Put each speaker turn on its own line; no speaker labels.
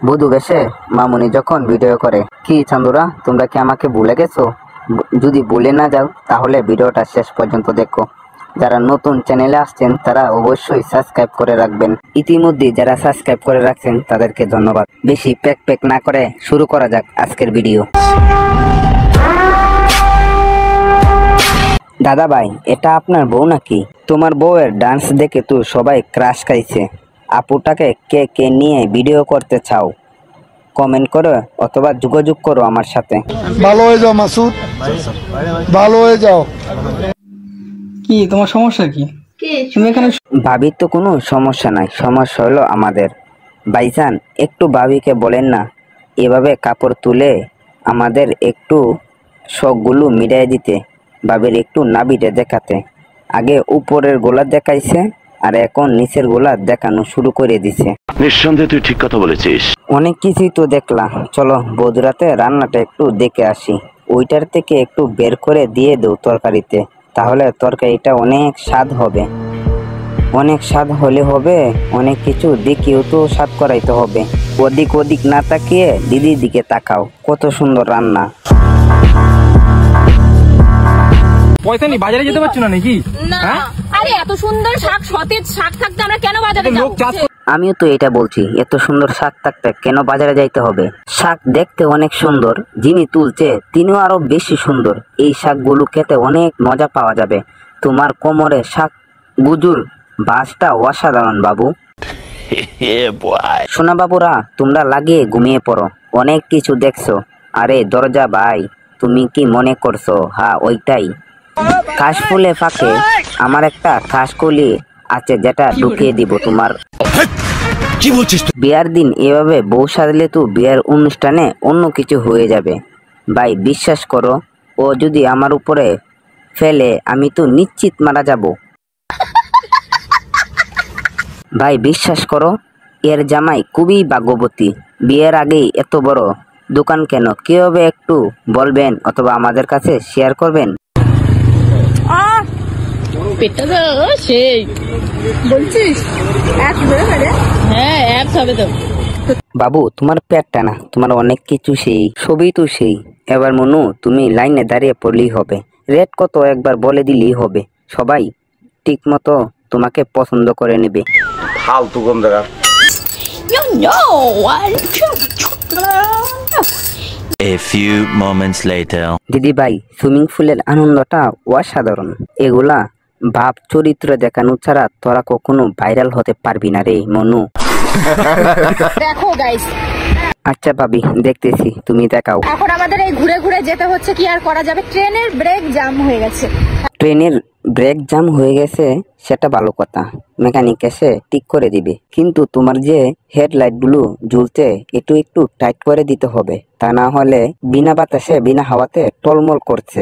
বধূ বেশে মামুনি যখন ভিডিও করে। কি চান্দুরা, তোমরা কি আমাকে ভুলে গেছো? যদি ভুলে না যাও তাহলে ভিডিওটা শেষ পর্যন্ত দেখো। যারা নতুন চ্যানেলে আসছেন তারা অবশ্যই সাবস্ক্রাইব করে রাখবেন। ইতিমধ্যে যারা সাবস্ক্রাইব করে রাখছেন তাদেরকে ধন্যবাদ। বেশি প্যাক না করে শুরু করা যাক আজকের ভিডিও। দাদা ভাই, এটা আপনার বউ নাকি? তোমার বউয়ের ডান্স দেখে তো সবাই ক্রাশ খাইছে। আপুটাকে কে কে নিয়ে ভিডিও করতে চাও কমেন্ট করো অথবা যোগাযোগ করো আমার সাথে।
ভালো হয়ে যাও মাসুদ, ভালো হয়ে যাও।
কি তোমার সমস্যা কি? তুমি এখানে
ভাবির তো কোনো সমস্যা নাই, সমস্যা হলো আমাদের। ভাইজান একটু ভাবিকে বলেন না এভাবে কাপড় তুলে আমাদের একটু শখগুলো মিটাই দিতে। ভাবির একটু নাভিটা দেখাতে। আগে উপরের গোলা দেখাইছে আর এখন নিচের গোলা দেখানো শুরু করে দিছে।
নিঃসন্দেহে তুই ঠিক কথা বলেছিস।
অনেক কিছুই তো দেখলাম, চলো বধুরাতে রান্নাটা একটু দেখে আসি। ওইটার থেকে একটু বের করে দিয়ে দেও তরকারিতে, তাহলে তরকারিটা অনেক স্বাদ হবে। অনেক স্বাদ হলে হবে, অনেক কিছু দেখিও তো স্বাদ করাইতে হবে। ওদিক না তাকিয়ে দিদির দিকে তাকাও, কত সুন্দর রান্না।
পয়সা নেই, বাজারে যেতে পারছো না নাকি?
আরে এত সুন্দর শাক, সতেজ শাক থাকতে আমরা কেন বাজারে যাব?
আমিও তো এটা বলছি, এত সুন্দর শাক থাকতে কেন বাজারে যাইতে হবে? শাক দেখতে অনেক সুন্দর, যিনি তুলছে তিনিও আরো বেশি সুন্দর। এই শাকগুলো খেতে অনেক মজা পাওয়া যাবে। তোমার কোমরে শাক গুজুর বাসটা অসাধারণ বাবু। সোনা বাবুরা, তোমরা লাগিয়ে ঘুমিয়ে পড়ো, অনেক কিছু দেখছো। আরে দরজা ভাই, তুমি কি মনে করছো? হ্যাঁ ওইটাই। কাশফুলে ফাঁকে আমার একটা কাশকলি আছে, যেটা ঢুকিয়ে দিব তোমার।
কি বলছিস?
বিয়ার দিন এভাবে বউ সাজলে তো বিয়ের অনুষ্ঠানে অন্য কিছু হয়ে যাবে। ভাই বিশ্বাস করো, ও যদি আমার উপরে ফেলে আমি তো নিশ্চিত মারা যাব। ভাই বিশ্বাস করো, এর জামাই খুবই ভাগ্যবতী। বিয়ের আগেই এত বড় দোকান কেন? কিভাবে একটু বলবেন অথবা আমাদের কাছে শেয়ার করবেন।
পেটটা তো সেই বলছিস এক ধরে ধরে। হ্যাঁ এক হবে তো।
বাবু তোমার পেটটা না, তোমার অনেক কিছু সেই, সবই তো সেই। এবার মনু তুমি লাইনে দাঁড়িয়ে পড়লেই হবে, রেট কত একবার বলে দিলেই হবে। সবাই ঠিক মতো তোমাকে পছন্দ করে নেবে।
ফালতু কম দেখা। A few moments later.
দিদি ভাই, সুইমিং পুলের আনন্দটা অসাধারণ। এগুলা ভাব চরিত্র দেখানো ছাড়া তোরা কখনো ভাইরাল হতে পারবি না রে মনু।
দেখো গাইস,
আচ্ছা ভাবি দেখতেছি, তুমি দেখাও।
এখন আমাদের এই ঘুরে ঘুরে যেতে হচ্ছে, কি আর করা যাবে? ট্রেনের ব্রেক জাম হয়ে গেছে।
ট্রেনের ব্রেক জাম হয়ে গেছে সেটা ভালো কথা, মেকানিক এসে ঠিক করে দিবে। কিন্তু তোমার যে হেডলাইট গুলো ঝুলতে একটু টাইট করে দিতে হবে, তা না হলে বিনা বাতাসে বিনা হাওয়াতে টলমল করছে।